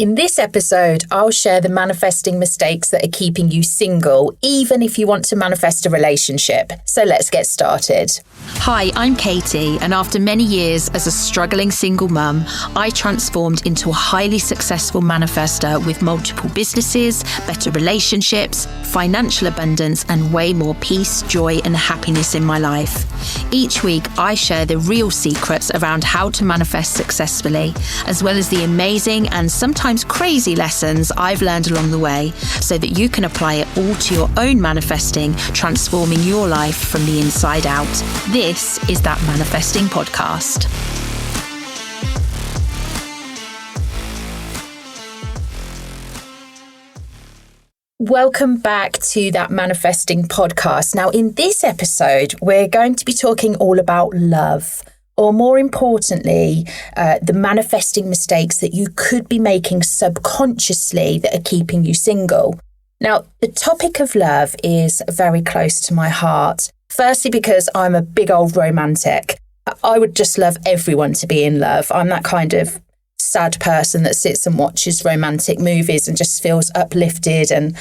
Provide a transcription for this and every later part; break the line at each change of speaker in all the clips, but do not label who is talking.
In this episode, I'll share the manifesting mistakes that are keeping you single, even if you want to manifest a relationship. So let's get started.
Hi, I'm Katie, and after many years as a struggling single mum, I transformed into a highly successful manifester with multiple businesses, better relationships, financial abundance, and way more peace, joy, and happiness in my life. Each week, I share the real secrets around how to manifest successfully, as well as the amazing and sometimes crazy lessons I've learned along the way, so that you can apply it all to your own manifesting, transforming your life from the inside out. This is That Manifesting Podcast.
Welcome back to That Manifesting Podcast. Now, in this episode, we're going to be talking all about love. Or more importantly, the manifesting mistakes that you could be making subconsciously that are keeping you single. Now, the topic of love is very close to my heart. Firstly, because I'm a big old romantic. I would just love everyone to be in love. I'm that kind of sad person that sits and watches romantic movies and just feels uplifted and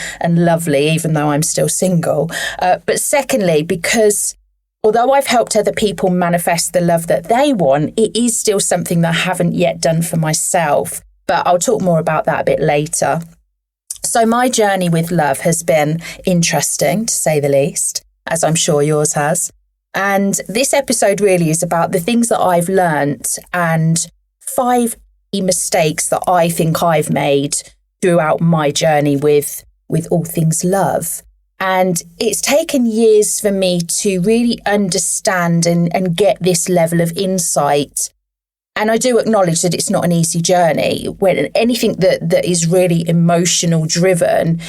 lovely, even though I'm still single. But secondly, because although I've helped other people manifest the love that they want, it is still something that I haven't yet done for myself. But I'll talk more about that a bit later. So my journey with love has been interesting, to say the least, as I'm sure yours has. And this episode really is about the things that I've learnt and 5 mistakes that I think I've made throughout my journey with all things love. And it's taken years for me to really understand and get this level of insight. And I do acknowledge that it's not an easy journey. When anything that is really emotional driven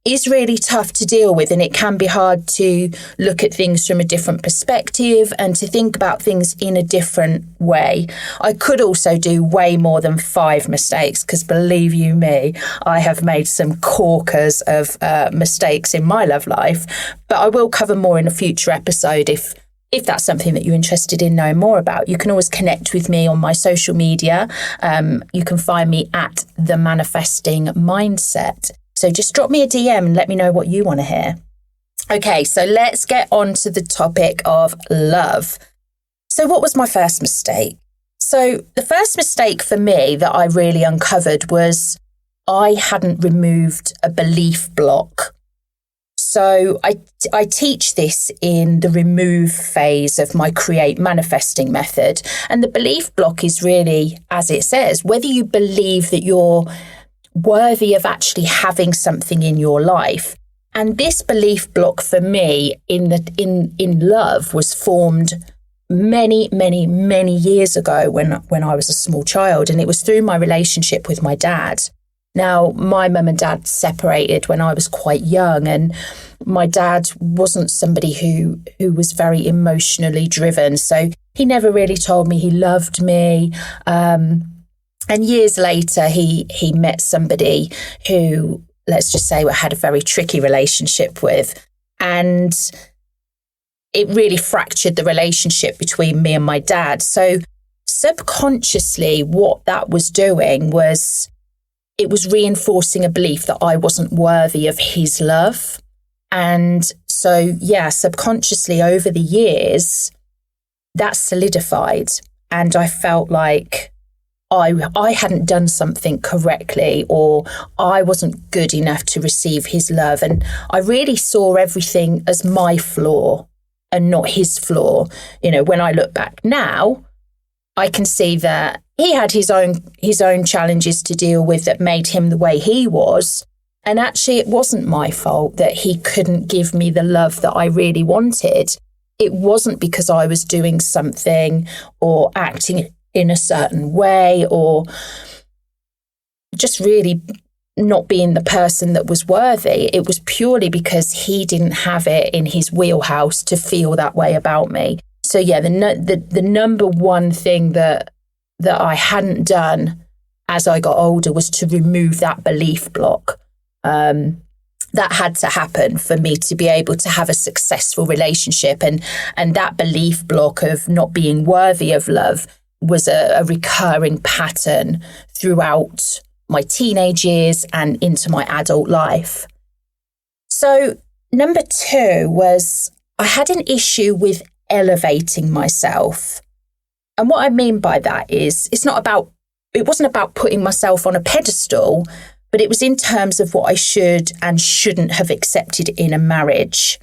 is really tough to deal with, and it can be hard to look at things from a different perspective and to think about things in a different way. I could also do way more than 5 mistakes, because believe you me, I have made some corkers of mistakes in my love life, but I will cover more in a future episode if that's something that you're interested in knowing more about. You can always connect with me on my social media. You can find me at The Manifesting Mindset. So just drop me a DM and let me know what you want to hear. Okay, so let's get on to the topic of love. So what was my first mistake? So the first mistake for me that I really uncovered was I hadn't removed a belief block. So I teach this in the remove phase of my Create Manifesting method. And the belief block is really, as it says, whether you believe that you're worthy of actually having something in your life. And this belief block for me in love was formed many, many, many years ago when I was a small child. And it was through my relationship with my dad. Now, my mum and dad separated when I was quite young, and my dad wasn't somebody who was very emotionally driven. So he never really told me he loved me. And years later, he met somebody who, let's just say, had a very tricky relationship with. And it really fractured the relationship between me and my dad. So subconsciously, what that was doing was it was reinforcing a belief that I wasn't worthy of his love. And so, yeah, subconsciously over the years, that solidified. And I felt like I hadn't done something correctly, or I wasn't good enough to receive his love. And I really saw everything as my flaw and not his flaw. You know, when I look back now, I can see that he had his own challenges to deal with that made him the way he was. And actually, it wasn't my fault that he couldn't give me the love that I really wanted. It wasn't because I was doing something or acting in a certain way or just really not being the person that was worthy. It was purely because he didn't have it in his wheelhouse to feel that way about me. So yeah, the number one thing that I hadn't done as I got older was to remove that belief block. That had to happen for me to be able to have a successful relationship, and that belief block of not being worthy of love was a recurring pattern throughout my teenage years and into my adult life. So number 2 was I had an issue with elevating myself. And what I mean by that is it wasn't about putting myself on a pedestal, but it was in terms of what I should and shouldn't have accepted in a marriage.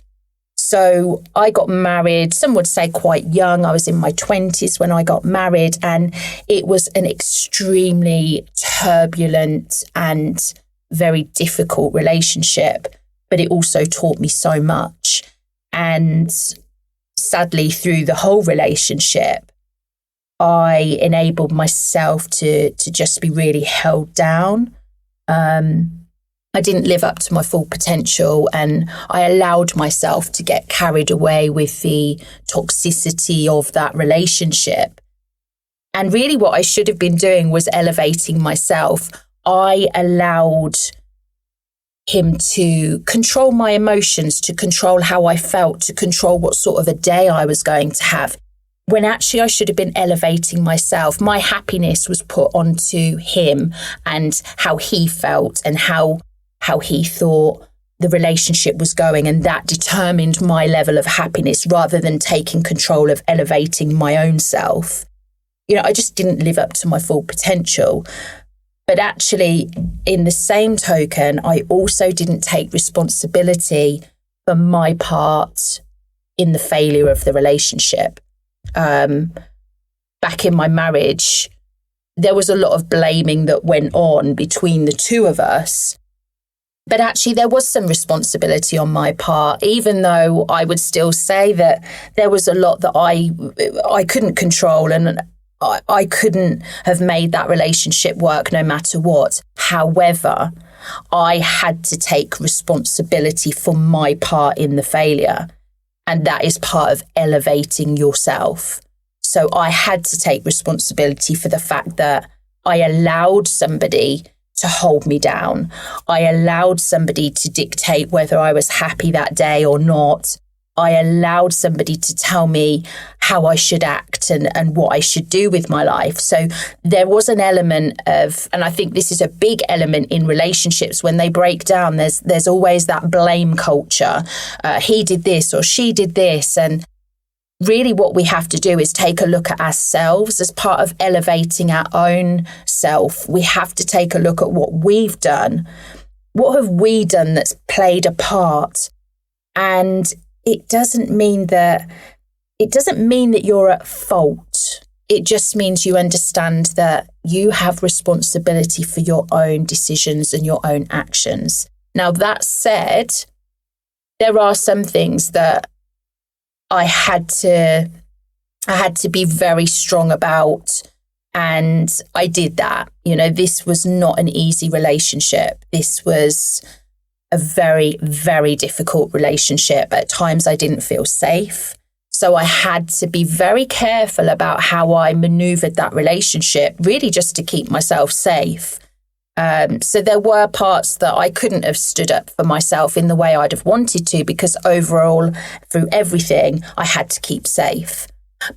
So I got married, some would say quite young. I was in my 20s when I got married, and it was an extremely turbulent and very difficult relationship, but it also taught me so much. And sadly, through the whole relationship, I enabled myself to just be really held down. I didn't live up to my full potential, and I allowed myself to get carried away with the toxicity of that relationship. And really what I should have been doing was elevating myself. I allowed him to control my emotions, to control how I felt, to control what sort of a day I was going to have, when actually I should have been elevating myself. My happiness was put onto him and how he felt and how he thought the relationship was going, and that determined my level of happiness rather than taking control of elevating my own self. I just didn't live up to my full potential. But actually, in the same token, I also didn't take responsibility for my part in the failure of the relationship. Back in my marriage, there was a lot of blaming that went on between the two of us. But actually, there was some responsibility on my part, even though I would still say that there was a lot that I couldn't control, and I couldn't have made that relationship work no matter what. However, I had to take responsibility for my part in the failure. And that is part of elevating yourself. So I had to take responsibility for the fact that I allowed somebody to hold me down. I allowed somebody to dictate whether I was happy that day or not. I allowed somebody to tell me how I should act and what I should do with my life. So there was an element of, and I think this is a big element in relationships when they break down, there's always that blame culture. He did this or she did this. And really what we have to do is take a look at ourselves as part of elevating our own self. We have to take a look at what we've done. What have we done that's played a part? And it doesn't mean that you're at fault. It just means you understand that you have responsibility for your own decisions and your own actions. Now, that said, there are some things that I had to be very strong about, and I did that. This was not an easy relationship. This was a very, very difficult relationship. At times I didn't feel safe. So I had to be very careful about how I maneuvered that relationship, really just to keep myself safe. So there were parts that I couldn't have stood up for myself in the way I'd have wanted to, because overall, through everything, I had to keep safe.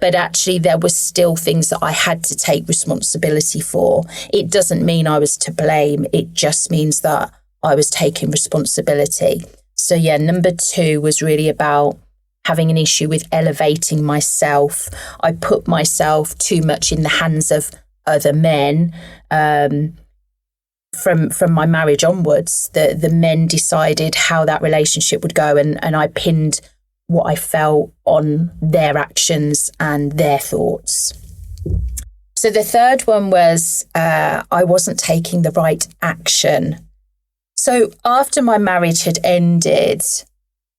But actually, there were still things that I had to take responsibility for. It doesn't mean I was to blame. It just means that I was taking responsibility. So yeah, number 2 was really about having an issue with elevating myself. I put myself too much in the hands of other men. From my marriage onwards, the men decided how that relationship would go, and I pinned what I felt on their actions and their thoughts. So the third one was I wasn't taking the right action. So after my marriage had ended,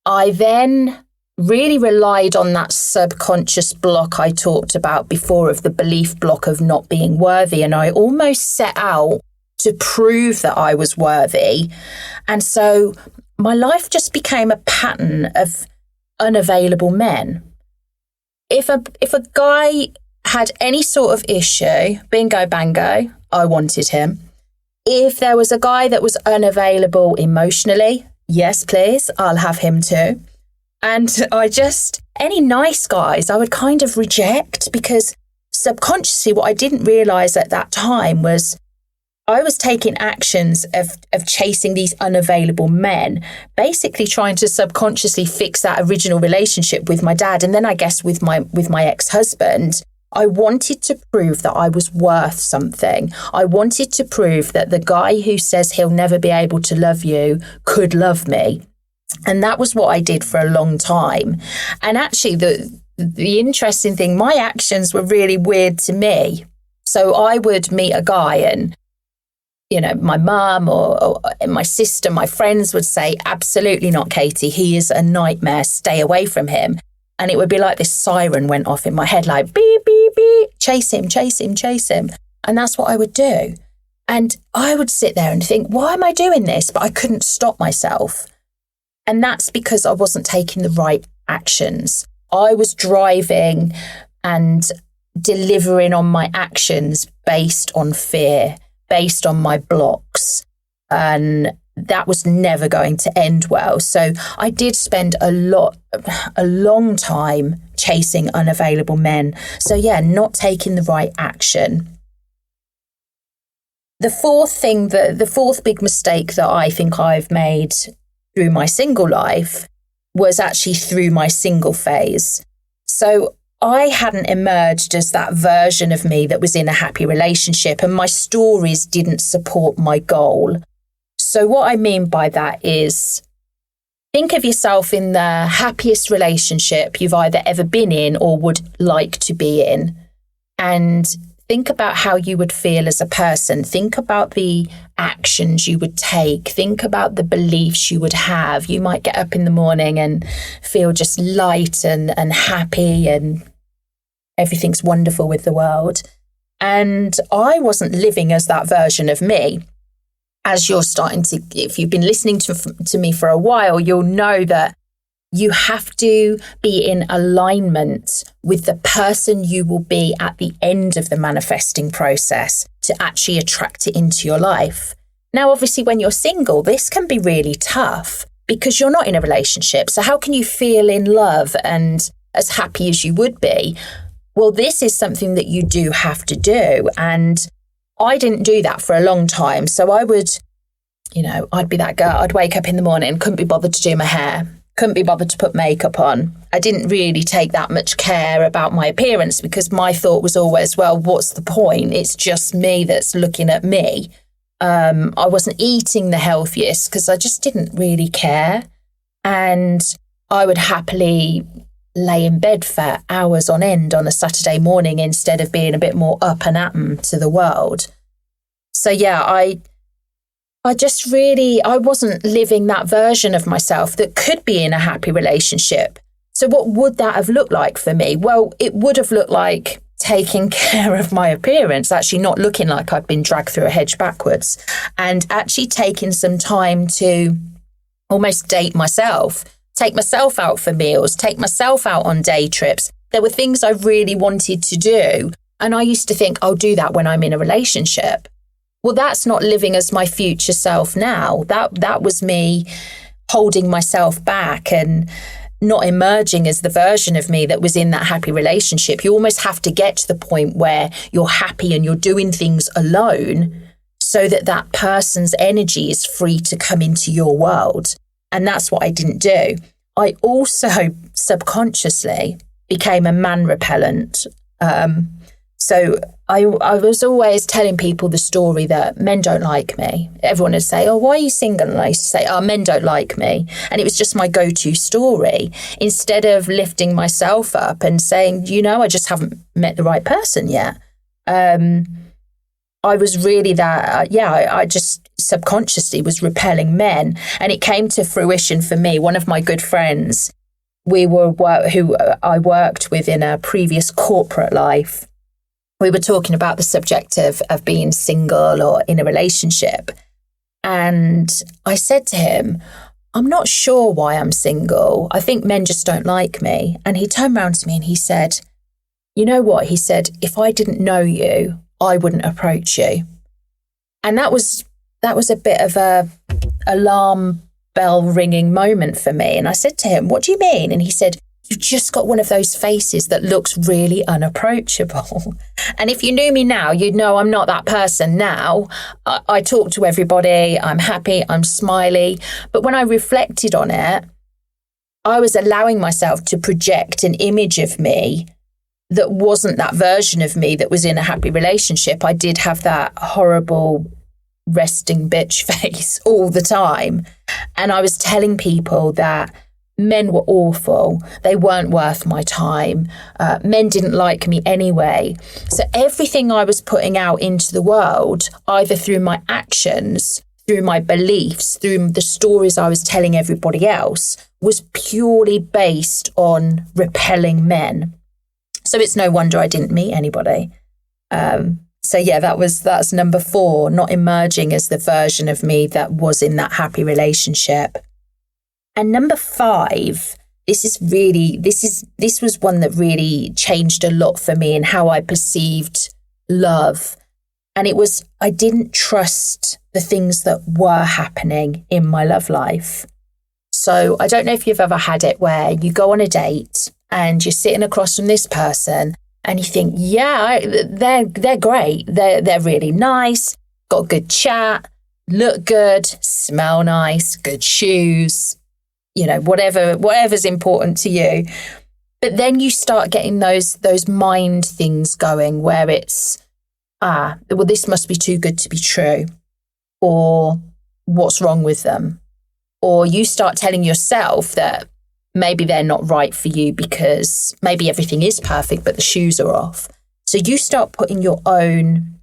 I then really relied on that subconscious block I talked about before, of the belief block of not being worthy. And I almost set out to prove that I was worthy. And so my life just became a pattern of unavailable men. If a guy had any sort of issue, bingo bango, I wanted him. If there was a guy that was unavailable emotionally, yes, please, I'll have him too. And any nice guys, I would kind of reject, because subconsciously what I didn't realize at that time was I was taking actions of chasing these unavailable men, basically trying to subconsciously fix that original relationship with my dad. And then I guess with my ex-husband, I wanted to prove that I was worth something. I wanted to prove that the guy who says he'll never be able to love you could love me. And that was what I did for a long time. And actually, the interesting thing, my actions were really weird to me. So I would meet a guy and, you know, my mum or my sister, my friends would say, absolutely not, Katie. He is a nightmare. Stay away from him. And it would be like this siren went off in my head, like, beep, beep, beep, chase him, chase him, chase him. And that's what I would do. And I would sit there and think, why am I doing this? But I couldn't stop myself. And that's because I wasn't taking the right actions. I was driving and delivering on my actions based on fear, based on my blocks. And that was never going to end well. So I did spend a long time chasing unavailable men. So yeah, not taking the right action. The fourth big mistake that I think I've made through my single life was actually through my single phase. So I hadn't emerged as that version of me that was in a happy relationship, and my stories didn't support my goal. So what I mean by that is, think of yourself in the happiest relationship you've either ever been in or would like to be in. And think about how you would feel as a person. Think about the actions you would take. Think about the beliefs you would have. You might get up in the morning and feel just light and happy and everything's wonderful with the world. And I wasn't living as that version of me. As you're starting to, if you've been listening to me for a while, you'll know that you have to be in alignment with the person you will be at the end of the manifesting process to actually attract it into your life. Now, obviously, when you're single, this can be really tough because you're not in a relationship. So how can you feel in love and as happy as you would be? Well, this is something that you do have to do. And I didn't do that for a long time. So I would, I'd be that girl. I'd wake up in the morning, couldn't be bothered to do my hair, couldn't be bothered to put makeup on. I didn't really take that much care about my appearance because my thought was always, well, what's the point? It's just me that's looking at me. I wasn't eating the healthiest because I just didn't really care. And I would happily lay in bed for hours on end on a Saturday morning instead of being a bit more up and at 'em to the world. So yeah, I wasn't living that version of myself that could be in a happy relationship. So what would that have looked like for me? Well, it would have looked like taking care of my appearance, actually not looking like I'd been dragged through a hedge backwards, and actually taking some time to almost date myself, take myself out for meals, take myself out on day trips. There were things I really wanted to do. And I used to think, I'll do that when I'm in a relationship. Well, that's not living as my future self now. That was me holding myself back and not emerging as the version of me that was in that happy relationship. You almost have to get to the point where you're happy and you're doing things alone so that that person's energy is free to come into your world. And that's what I didn't do. I also subconsciously became a man repellent. So I was always telling people the story that men don't like me. Everyone would say, oh, why are you single? And I used to say, oh, men don't like me. And it was just my go-to story. Instead of lifting myself up and saying, I just haven't met the right person yet. I was really that, I just subconsciously was repelling men. And it came to fruition for me. One of my good friends, who I worked with in a previous corporate life, we were talking about the subject of being single or in a relationship. And I said to him, I'm not sure why I'm single. I think men just don't like me. And he turned around to me and he said, you know what? He said, if I didn't know you, I wouldn't approach you. And that was a bit of a alarm bell ringing moment for me. And I said to him, what do you mean? And he said, you've just got one of those faces that looks really unapproachable. And if you knew me now, you'd know I'm not that person now. I talk to everybody, I'm happy, I'm smiley. But when I reflected on it, I was allowing myself to project an image of me that wasn't that version of me that was in a happy relationship. I did have that horrible resting bitch face all the time. And I was telling people that men were awful. They weren't worth my time. Men didn't like me anyway. So everything I was putting out into the world, either through my actions, through my beliefs, through the stories I was telling everybody else, was purely based on repelling men. So it's no wonder I didn't meet anybody. So yeah, that's number 4, not emerging as the version of me that was in that happy relationship. And number 5, this was one that really changed a lot for me in how I perceived love. And it was, I didn't trust the things that were happening in my love life. So I don't know if you've ever had it where you go on a date and you're sitting across from this person and you think, yeah, they're great. They're really nice, got good chat, look good, smell nice, good shoes, whatever's important to you. But then you start getting those mind things going where it's, well, this must be too good to be true. Or what's wrong with them? Or you start telling yourself that maybe they're not right for you because maybe everything is perfect, but the shoes are off. So you start putting your own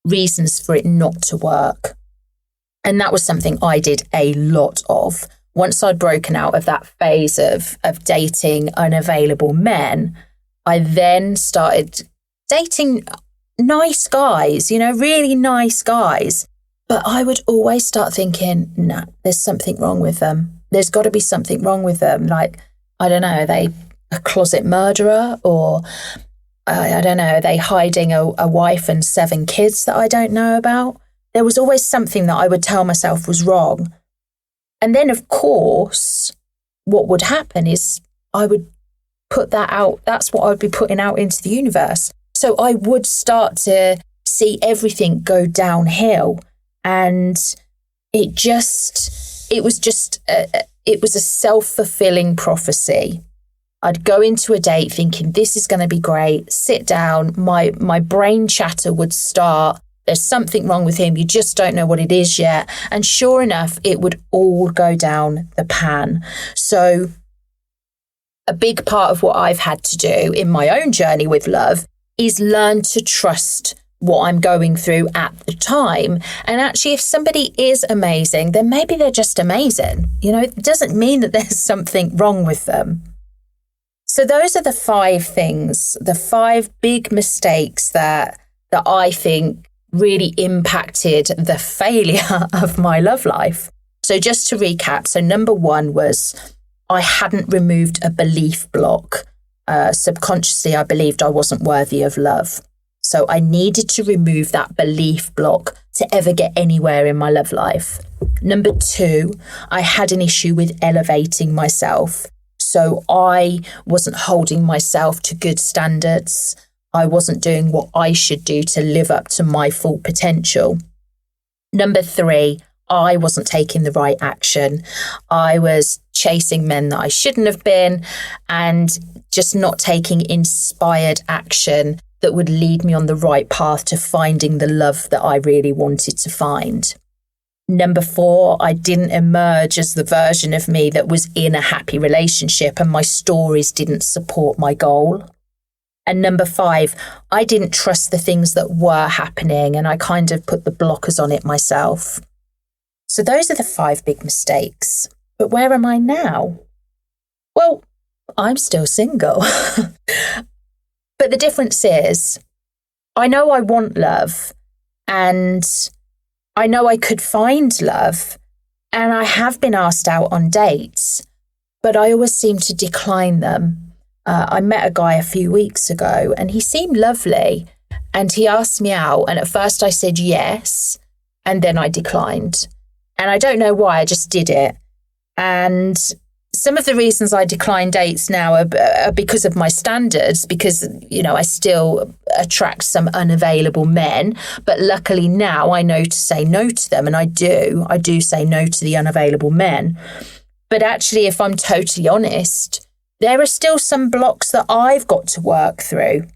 reasons for it not to work. And that was something I did a lot of. Once I'd broken out of that phase of dating unavailable men, I then started dating nice guys, really nice guys. But I would always start thinking, nah, there's something wrong with them. There's got to be something wrong with them. Like, I don't know, are they a closet murderer? Or, I don't know, are they hiding a wife and 7 kids that I don't know about? There was always something that I would tell myself was wrong. And then, of course, what would happen is I would put that out. That's what I would be putting out into the universe. So I would start to see everything go downhill. And it was a self-fulfilling prophecy. I'd go into a date thinking this is going to be great, sit down, my brain chatter would start. There's something wrong with him. You just don't know what it is yet. And sure enough, it would all go down the pan. So a big part of what I've had to do in my own journey with love is learn to trust what I'm going through at the time. And actually, if somebody is amazing, then maybe they're just amazing. It doesn't mean that there's something wrong with them. So those are the 5 things, the 5 big mistakes that I think really impacted the failure of my love life. So just to recap, so number 1 was I hadn't removed a belief block. Subconsciously, I believed I wasn't worthy of love. So I needed to remove that belief block to ever get anywhere in my love life. Number 2, I had an issue with elevating myself. So I wasn't holding myself to good standards. I wasn't doing what I should do to live up to my full potential. Number 3, I wasn't taking the right action. I was chasing men that I shouldn't have been and just not taking inspired action that would lead me on the right path to finding the love that I really wanted to find. Number 4, I didn't emerge as the version of me that was in a happy relationship and my stories didn't support my goal. And number 5, I didn't trust the things that were happening and I kind of put the blockers on it myself. So those are the 5 big mistakes. But where am I now? Well, I'm still single. But the difference is, I know I want love and I know I could find love and I have been asked out on dates, but I always seem to decline them. I met a guy a few weeks ago and he seemed lovely and he asked me out and at first I said yes and then I declined. And I don't know why, I just did it. And some of the reasons I decline dates now are because of my standards, because, I still attract some unavailable men. But luckily now I know to say no to them. And I do say no to the unavailable men. But actually, if I'm totally honest, there are still some blocks that I've got to work through.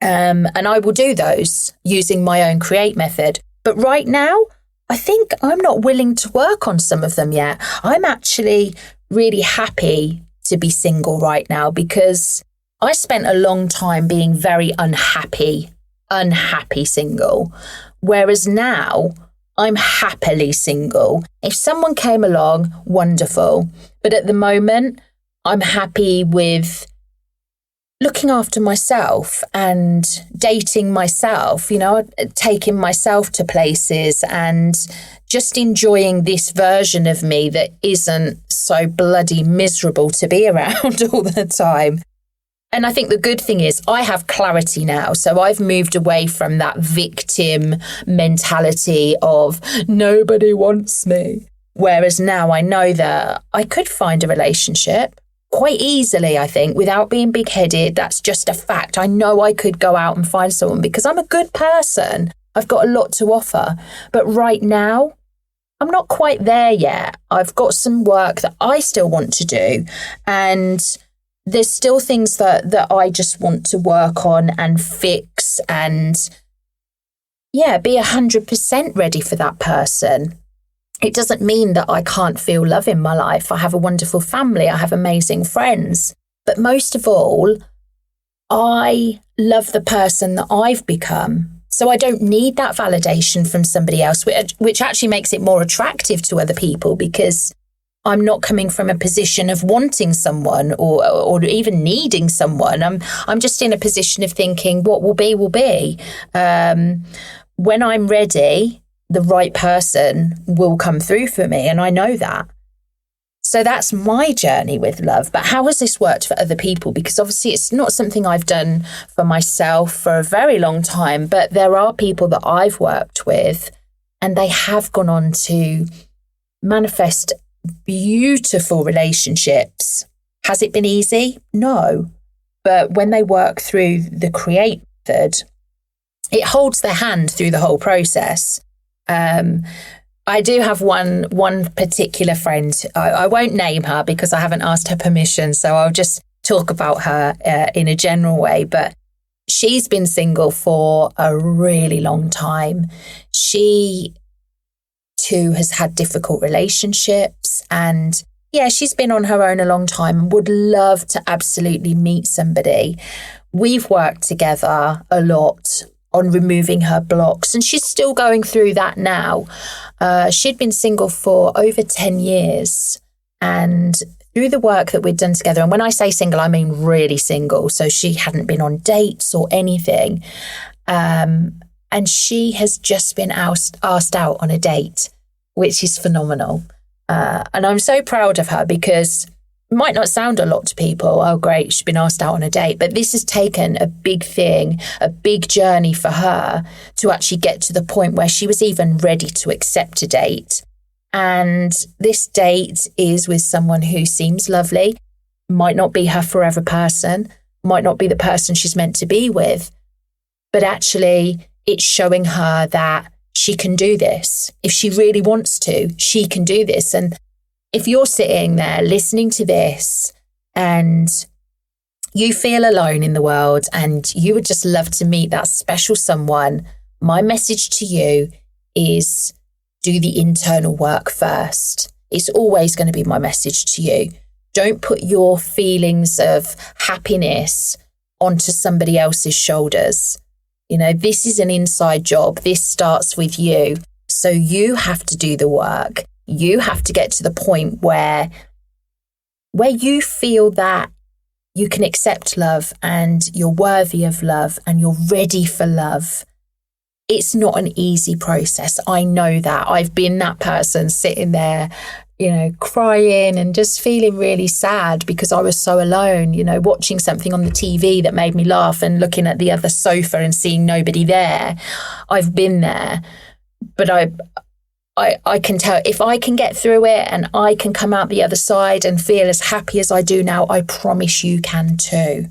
And I will do those using my own Create method. But right now, I think I'm not willing to work on some of them yet. I'm actually really happy to be single right now because I spent a long time being very unhappy single. Whereas now I'm happily single. If someone came along, wonderful. But at the moment, I'm happy with looking after myself and dating myself, taking myself to places and just enjoying this version of me that isn't so bloody miserable to be around all the time. And I think the good thing is I have clarity now. So I've moved away from that victim mentality of nobody wants me. Whereas now I know that I could find a relationship quite easily, I think, without being big-headed. That's just a fact. I know I could go out and find someone because I'm a good person. I've got a lot to offer. But right now, I'm not quite there yet. I've got some work that I still want to do. And there's still things that I just want to work on and fix and, be 100% ready for that person. It doesn't mean that I can't feel love in my life. I have a wonderful family. I have amazing friends. But most of all, I love the person that I've become. So I don't need that validation from somebody else, which actually makes it more attractive to other people because I'm not coming from a position of wanting someone or even needing someone. I'm just in a position of thinking what will be, will be. When I'm ready, the right person will come through for me. And I know that. So that's my journey with love. But how has this worked for other people? Because obviously it's not something I've done for myself for a very long time. But there are people that I've worked with and they have gone on to manifest beautiful relationships. Has it been easy? No. But when they work through the Create method, it holds their hand through the whole process. I do have one particular friend. I won't name her because I haven't asked her permission, so I'll just talk about her in a general way. But she's been single for a really long time. She too has had difficult relationships and she's been on her own a long time and would love to absolutely meet somebody. We've worked together a lot on removing her blocks and she's still going through that now. She'd been single for over 10 years and through the work that we'd done together, and when I say single, I mean really single, so she hadn't been on dates or anything, and she has just been asked out on a date, which is phenomenal. And I'm so proud of her because it might not sound a lot to people. Oh, great, she's been asked out on a date. But this has taken a big thing, a big journey for her to actually get to the point where she was even ready to accept a date. And this date is with someone who seems lovely, might not be her forever person, might not be the person she's meant to be with. But actually, it's showing her that she can do this. If she really wants to, she can do this. And if you're sitting there listening to this and you feel alone in the world and you would just love to meet that special someone, my message to you is do the internal work first. It's always going to be my message to you. Don't put your feelings of happiness onto somebody else's shoulders. This is an inside job. This starts with you. So you have to do the work. You have to get to the point where you feel that you can accept love and you're worthy of love and you're ready for love. It's not an easy process. I know that. I've been that person sitting there, crying and just feeling really sad because I was so alone, watching something on the TV that made me laugh and looking at the other sofa and seeing nobody there. I've been there, but I can tell if I can get through it and I can come out the other side and feel as happy as I do now, I promise you can too.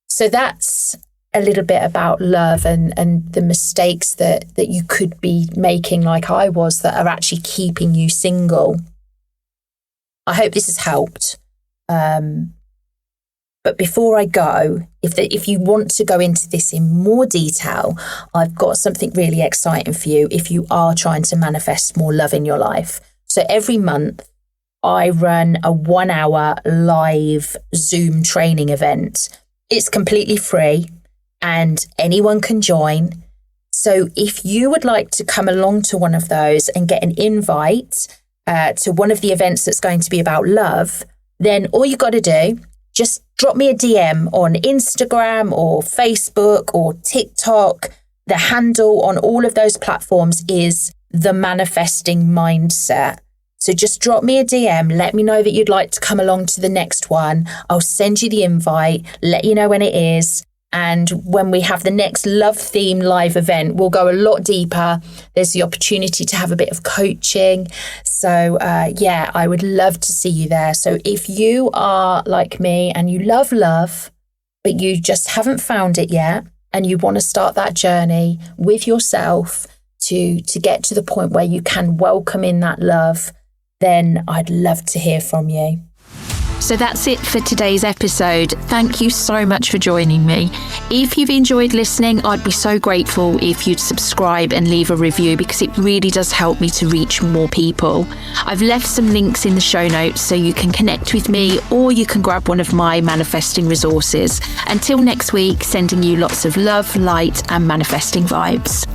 So that's a little bit about love and the mistakes that you could be making, like I was, that are actually keeping you single. I hope this has helped. But before I go, if you want to go into this in more detail, I've got something really exciting for you if you are trying to manifest more love in your life. So every month, I run a 1-hour live Zoom training event. It's completely free and anyone can join. So if you would like to come along to one of those and get an invite to one of the events that's going to be about love, then all you got to do, just drop me a DM on Instagram or Facebook or TikTok. The handle on all of those platforms is The Manifesting Mindset. So just drop me a DM, let me know that you'd like to come along to the next one. I'll send you the invite, let you know when it is. And when we have the next love theme live event, we'll go a lot deeper. There's the opportunity to have a bit of coaching. So I would love to see you there. So if you are like me and you love love, but you just haven't found it yet, and you want to start that journey with yourself to get to the point where you can welcome in that love, then I'd love to hear from you.
So that's it for today's episode. Thank you so much for joining me. If you've enjoyed listening, I'd be so grateful if you'd subscribe and leave a review, because it really does help me to reach more people. I've left some links in the show notes so you can connect with me, or you can grab one of my manifesting resources. Until next week, sending you lots of love, light, and manifesting vibes.